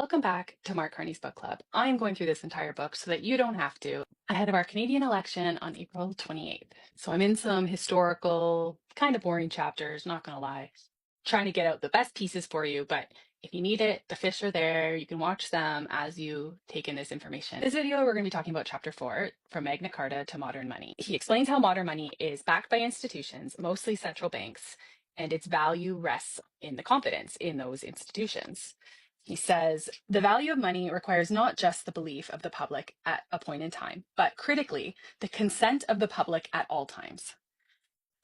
Welcome back to Mark Carney's book club. I'm going through this entire book so that you don't have to, ahead of our Canadian election on April 28th. So I'm in some historical, kind of boring chapters, not going to lie, trying to get out the best pieces for you. But if you need it, the fish are there. You can watch them as you take in this information. In this video, we're going to be talking about chapter 4, from Magna Carta to modern money. He explains how modern money is backed by institutions, mostly central banks, and its value rests in the confidence in those institutions. He says, the value of money requires not just the belief of the public at a point in time, but critically, the consent of the public at all times.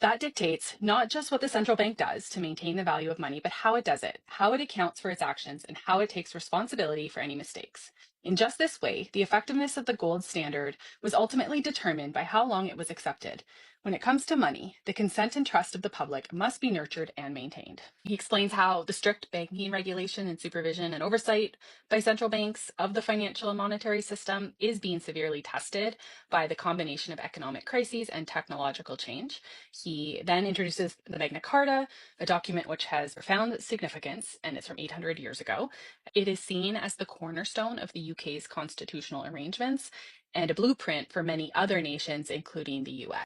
That dictates not just what the central bank does to maintain the value of money, but how it does it, how it accounts for its actions, and how it takes responsibility for any mistakes. In just this way, the effectiveness of the gold standard was ultimately determined by how long it was accepted. When it comes to money, the consent and trust of the public must be nurtured and maintained. He explains how the strict banking regulation and supervision and oversight by central banks of the financial and monetary system is being severely tested by the combination of economic crises and technological change. He then introduces the Magna Carta, a document which has profound significance, and it's from 800 years ago. It is seen as the cornerstone of the UK's constitutional arrangements and a blueprint for many other nations, including the US.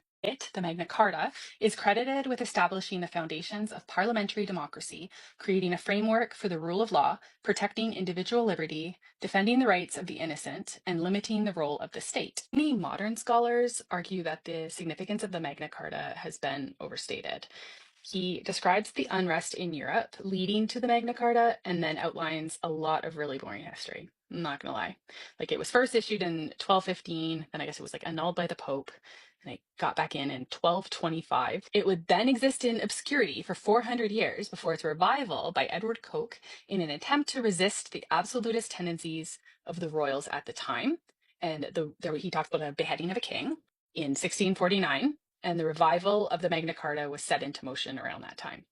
The Magna Carta, is credited with establishing the foundations of parliamentary democracy, creating a framework for the rule of law, protecting individual liberty, defending the rights of the innocent, and limiting the role of the state. Many modern scholars argue that the significance of the Magna Carta has been overstated. He describes the unrest in Europe leading to the Magna Carta and then outlines a lot of really boring history. I'm not going to lie. Like, it was first issued in 1215, then I guess it was annulled by the Pope, and it got back in 1225. It would then exist in obscurity for 400 years before its revival by Edward Coke in an attempt to resist the absolutist tendencies of the royals at the time. And he talks about a beheading of a king in 1649. And the revival of the Magna Carta was set into motion around that time.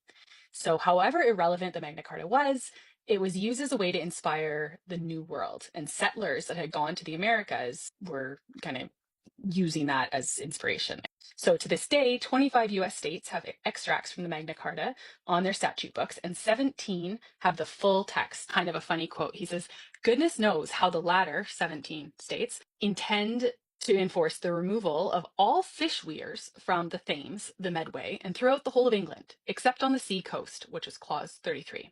So however irrelevant the Magna Carta was, it was used as a way to inspire the New World. And settlers that had gone to the Americas were kind of using that as inspiration. So to this day, 25 US states have extracts from the Magna Carta on their statute books, and 17 have the full text. Kind of a funny quote. He says, goodness knows how the latter 17 states intend to enforce the removal of all fish weirs from the Thames, the Medway, and throughout the whole of England, except on the sea coast, which is Clause 33.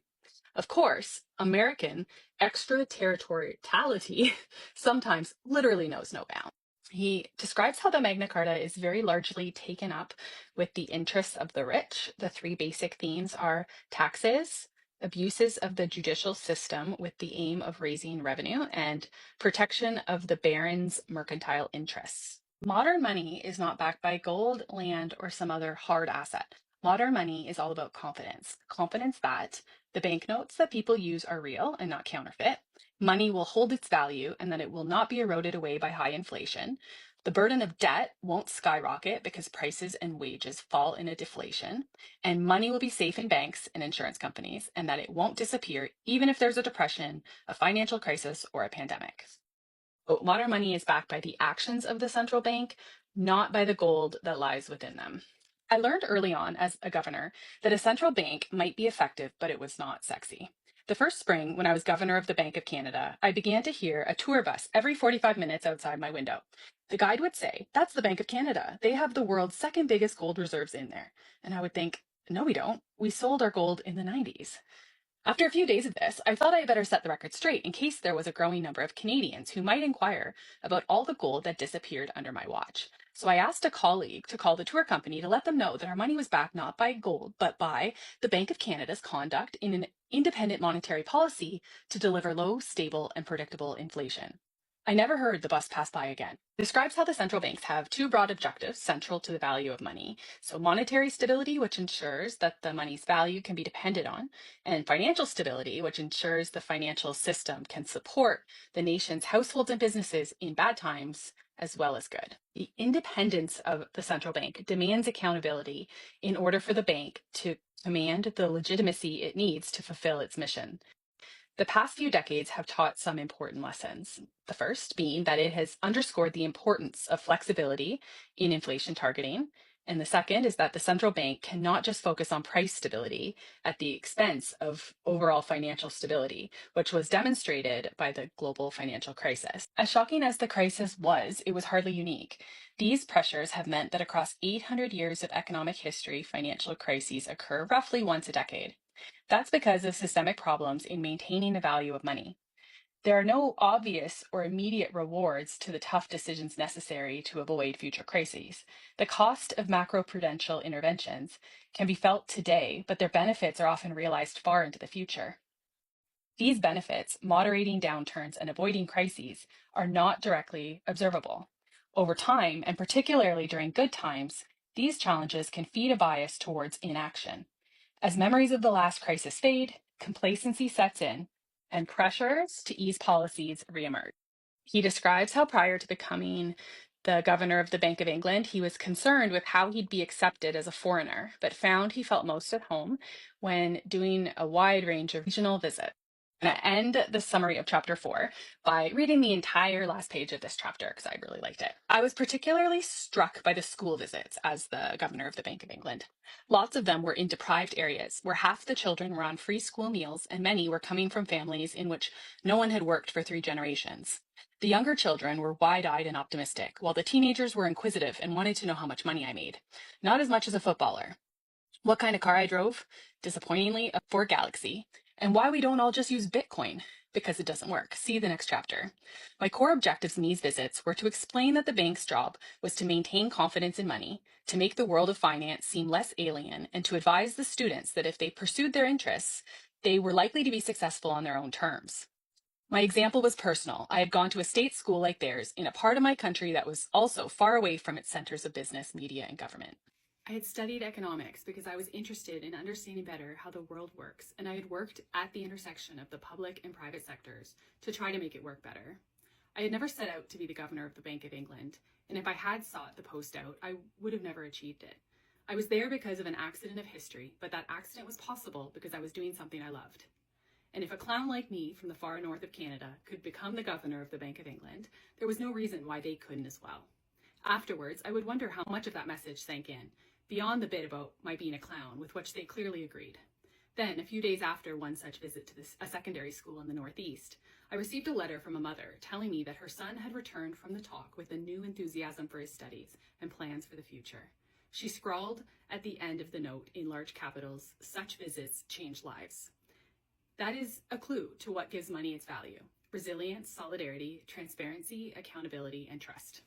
Of course, American extraterritoriality sometimes literally knows no bounds. He describes how the Magna Carta is very largely taken up with the interests of the rich. The three basic themes are taxes, abuses of the judicial system with the aim of raising revenue, and protection of the baron's mercantile interests. Modern money is not backed by gold, land, or some other hard asset. Modern money is all about confidence. Confidence that the banknotes that people use are real and not counterfeit. Money will hold its value and that it will not be eroded away by high inflation. The burden of debt won't skyrocket because prices and wages fall in a deflation. And money will be safe in banks and insurance companies, and that it won't disappear even if there's a depression, a financial crisis, or a pandemic. But modern money is backed by the actions of the central bank, not by the gold that lies within them. I learned early on as a governor that a central bank might be effective, but it was not sexy. The first spring, when I was governor of the Bank of Canada, I began to hear a tour bus every 45 minutes outside my window. The guide would say, that's the Bank of Canada. They have the world's second biggest gold reserves in there. And I would think, no, we don't. We sold our gold in the 90s. After a few days of this, I thought I had better set the record straight in case there was a growing number of Canadians who might inquire about all the gold that disappeared under my watch. So I asked a colleague to call the tour company to let them know that our money was backed not by gold, but by the Bank of Canada's conduct in an independent monetary policy to deliver low, stable, and predictable inflation. I never heard the bus pass by again. It describes how the central banks have two broad objectives central to the value of money. So monetary stability, which ensures that the money's value can be depended on, and financial stability, which ensures the financial system can support the nation's households and businesses in bad times as well as good. The independence of the central bank demands accountability in order for the bank to command the legitimacy it needs to fulfill its mission. The past few decades have taught some important lessons. The first being that it has underscored the importance of flexibility in inflation targeting, And the second is that the central bank cannot just focus on price stability at the expense of overall financial stability, which was demonstrated by the global financial crisis. As shocking as the crisis was, it was hardly unique. These pressures have meant that across 800 years of economic history, financial crises occur roughly once a decade. That's because of systemic problems in maintaining the value of money. There are no obvious or immediate rewards to the tough decisions necessary to avoid future crises. The cost of macroprudential interventions can be felt today, but their benefits are often realized far into the future. These benefits, moderating downturns and avoiding crises, are not directly observable. Over time, and particularly during good times, these challenges can feed a bias towards inaction. As memories of the last crisis fade, complacency sets in, and pressures to ease policies reemerge. He describes how prior to becoming the governor of the Bank of England, he was concerned with how he'd be accepted as a foreigner, but found he felt most at home when doing a wide range of regional visits. I'm going to end the summary of chapter 4 by reading the entire last page of this chapter because I really liked it. I was particularly struck by the school visits as the governor of the Bank of England. Lots of them were in deprived areas where half the children were on free school meals and many were coming from families in which no one had worked for 3 generations. The younger children were wide-eyed and optimistic, while the teenagers were inquisitive and wanted to know how much money I made. Not as much as a footballer. What kind of car I drove? Disappointingly, a Ford Galaxy. And why we don't all just use Bitcoin? Because it doesn't work. See the next chapter. My core objectives in these visits were to explain that the bank's job was to maintain confidence in money, to make the world of finance seem less alien, and to advise the students that if they pursued their interests, they were likely to be successful on their own terms. My example was personal. I had gone to a state school like theirs in a part of my country that was also far away from its centers of business, media, and government. I had studied economics because I was interested in understanding better how the world works, and I had worked at the intersection of the public and private sectors to try to make it work better. I had never set out to be the governor of the Bank of England, and if I had sought the post out, I would have never achieved it. I was there because of an accident of history, but that accident was possible because I was doing something I loved. And if a clown like me from the far north of Canada could become the governor of the Bank of England, there was no reason why they couldn't as well. Afterwards, I would wonder how much of that message sank in, beyond the bit about my being a clown, with which they clearly agreed. Then, a few days after one such visit to a secondary school in the Northeast, I received a letter from a mother telling me that her son had returned from the talk with a new enthusiasm for his studies and plans for the future. She scrawled at the end of the note in large capitals, "Such visits change lives." That is a clue to what gives money its value: resilience, solidarity, transparency, accountability, and trust.